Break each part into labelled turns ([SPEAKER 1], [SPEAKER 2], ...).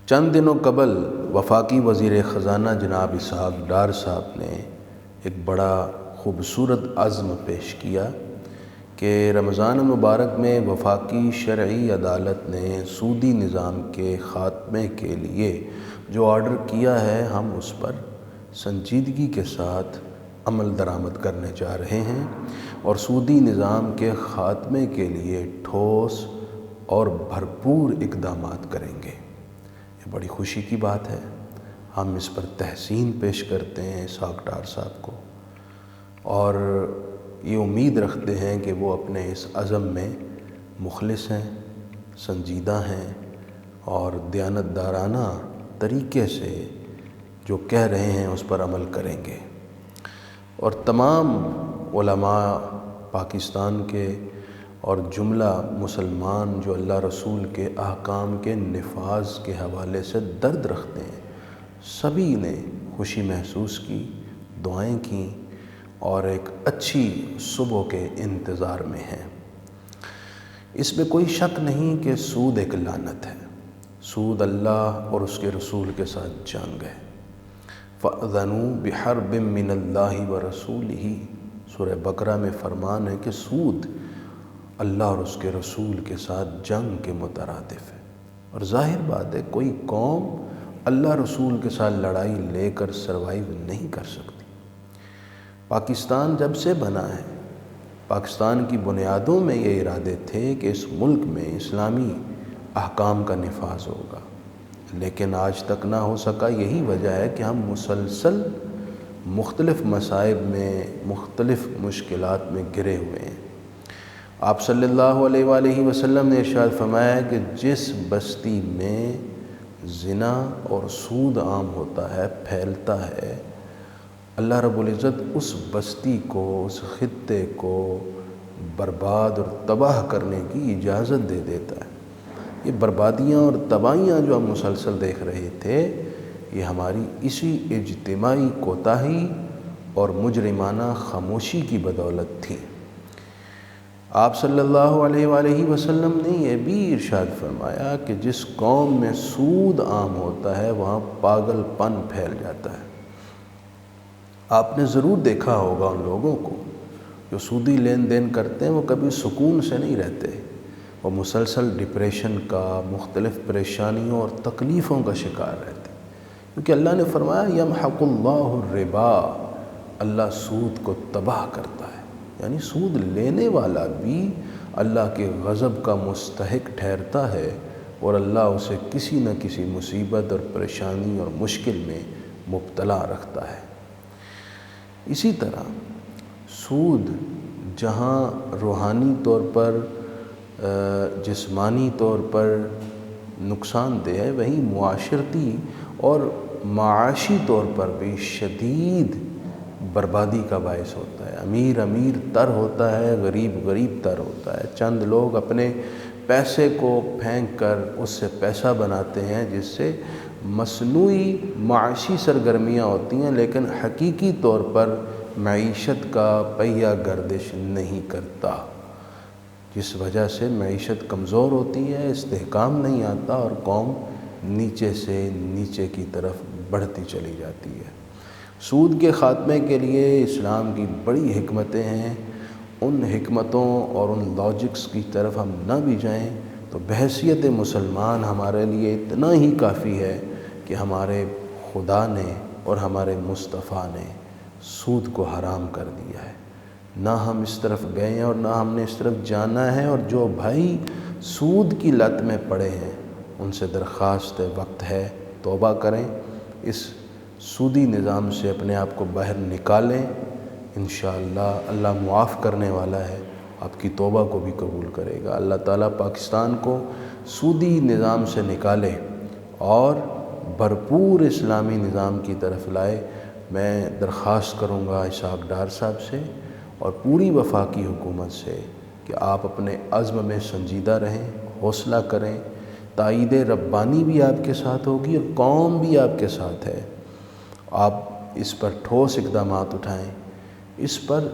[SPEAKER 1] چند دنوں قبل وفاقی وزیر خزانہ جناب اسحاق ڈار صاحب نے ایک بڑا خوبصورت عزم پیش کیا کہ رمضان مبارک میں وفاقی شرعی عدالت نے سودی نظام کے خاتمے کے لیے جو آرڈر کیا ہے ہم اس پر سنجیدگی کے ساتھ عمل درآمد کرنے جا رہے ہیں اور سودی نظام کے خاتمے کے لیے ٹھوس اور بھرپور اقدامات کریں گے۔ یہ بڑی خوشی کی بات ہے۔ ہم اس پر تحسین پیش کرتے ہیں اسحاق ڈار صاحب کو اور یہ امید رکھتے ہیں کہ وہ اپنے اس عزم میں مخلص ہیں، سنجیدہ ہیں اور دیانتدارانہ طریقے سے جو کہہ رہے ہیں اس پر عمل کریں گے۔ اور تمام علماء پاکستان کے اور جملہ مسلمان جو اللہ رسول کے احکام کے نفاذ کے حوالے سے درد رکھتے ہیں، سبھی نے خوشی محسوس کی، دعائیں کیں اور ایک اچھی صبح کے انتظار میں ہیں۔ اس میں کوئی شک نہیں کہ سود ایک لعنت ہے۔ سود اللہ اور اس کے رسول کے ساتھ جنگ ہے۔ فَأْذَنُوا بِحَرْبٍ مِّنَ اللَّهِ وَرَسُولِهِ سورہ بقرہ میں فرمان ہے کہ سود اللہ اور اس کے رسول کے ساتھ جنگ کے مترادف ہے، اور ظاہر بات ہے کوئی قوم اللہ رسول کے ساتھ لڑائی لے کر سروائیو نہیں کر سکتی۔ پاکستان جب سے بنا ہے، پاکستان کی بنیادوں میں یہ ارادے تھے کہ اس ملک میں اسلامی احکام کا نفاذ ہوگا، لیکن آج تک نہ ہو سکا۔ یہی وجہ ہے کہ ہم مسلسل مختلف مصائب میں، مختلف مشکلات میں گھرے ہوئے ہیں۔ آپ صلی اللہ علیہ وآلہ وسلم نے ارشاد فرمایا ہے کہ جس بستی میں زنا اور سود عام ہوتا ہے، پھیلتا ہے، اللہ رب العزت اس بستی کو، اس خطے کو برباد اور تباہ کرنے کی اجازت دے دیتا ہے۔ یہ بربادیاں اور تباہیاں جو ہم مسلسل دیکھ رہے تھے، یہ ہماری اسی اجتماعی کوتاہی اور مجرمانہ خاموشی کی بدولت تھی۔ آپ صلی اللہ علیہ وآلہ وسلم نے یہ بھی ارشاد فرمایا کہ جس قوم میں سود عام ہوتا ہے وہاں پاگل پن پھیل جاتا ہے۔ آپ نے ضرور دیکھا ہوگا ان لوگوں کو جو سودی لین دین کرتے ہیں، وہ کبھی سکون سے نہیں رہتے، وہ مسلسل ڈپریشن کا، مختلف پریشانیوں اور تکلیفوں کا شکار رہتے ہیں، کیونکہ اللہ نے فرمایا یمحق اللہ الربا، اللہ سود کو تباہ کرتا ہے۔ یعنی سود لینے والا بھی اللہ کے غضب کا مستحق ٹھہرتا ہے اور اللہ اسے کسی نہ کسی مصیبت اور پریشانی اور مشکل میں مبتلا رکھتا ہے۔ اسی طرح سود جہاں روحانی طور پر، جسمانی طور پر نقصان دہ ہے، وہیں معاشرتی اور معاشی طور پر بھی شدید بربادی کا باعث ہوتا ہے۔ امیر امیر تر ہوتا ہے، غریب غریب تر ہوتا ہے۔ چند لوگ اپنے پیسے کو پھینک کر اس سے پیسہ بناتے ہیں، جس سے مصنوعی معاشی سرگرمیاں ہوتی ہیں، لیکن حقیقی طور پر معیشت کا پہیہ گردش نہیں کرتا، جس وجہ سے معیشت کمزور ہوتی ہے، استحکام نہیں آتا اور قوم نیچے سے نیچے کی طرف بڑھتی چلی جاتی ہے۔ سود کے خاتمے کے لیے اسلام کی بڑی حکمتیں ہیں۔ ان حکمتوں اور ان لاجکس کی طرف ہم نہ بھی جائیں تو بحیثیت مسلمان ہمارے لیے اتنا ہی کافی ہے کہ ہمارے خدا نے اور ہمارے مصطفیٰ نے سود کو حرام کر دیا ہے۔ نہ ہم اس طرف گئے ہیں اور نہ ہم نے اس طرف جانا ہے، اور جو بھائی سود کی لت میں پڑے ہیں ان سے درخواست وقت ہے توبہ کریں، اس سودی نظام سے اپنے آپ کو باہر نکالیں۔ انشاءاللہ اللہ معاف کرنے والا ہے، آپ کی توبہ کو بھی قبول کرے گا۔ اللہ تعالیٰ پاکستان کو سودی نظام سے نکالے اور بھرپور اسلامی نظام کی طرف لائے۔ میں درخواست کروں گا اسحاق ڈار صاحب سے اور پوری وفاقی حکومت سے کہ آپ اپنے عزم میں سنجیدہ رہیں، حوصلہ کریں۔ تائید ربانی بھی آپ کے ساتھ ہوگی اور قوم بھی آپ کے ساتھ ہے۔ آپ اس پر ٹھوس اقدامات اٹھائیں، اس پر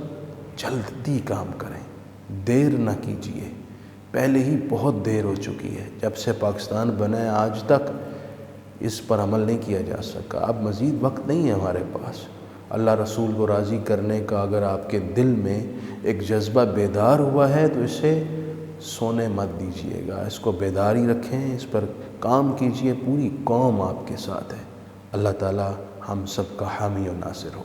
[SPEAKER 1] جلدی کام کریں، دیر نہ کیجیے۔ پہلے ہی بہت دیر ہو چکی ہے، جب سے پاکستان بنا ہے آج تک اس پر عمل نہیں کیا جا سکا، اب مزید وقت نہیں ہے ہمارے پاس۔ اللہ رسول کو راضی کرنے کا اگر آپ کے دل میں ایک جذبہ بیدار ہوا ہے تو اسے سونے مت دیجیے گا، اس کو بیداری رکھیں، اس پر کام کیجیے، پوری قوم آپ کے ساتھ ہے۔ اللہ تعالی ہم سب کا حامی و ناصر ہو۔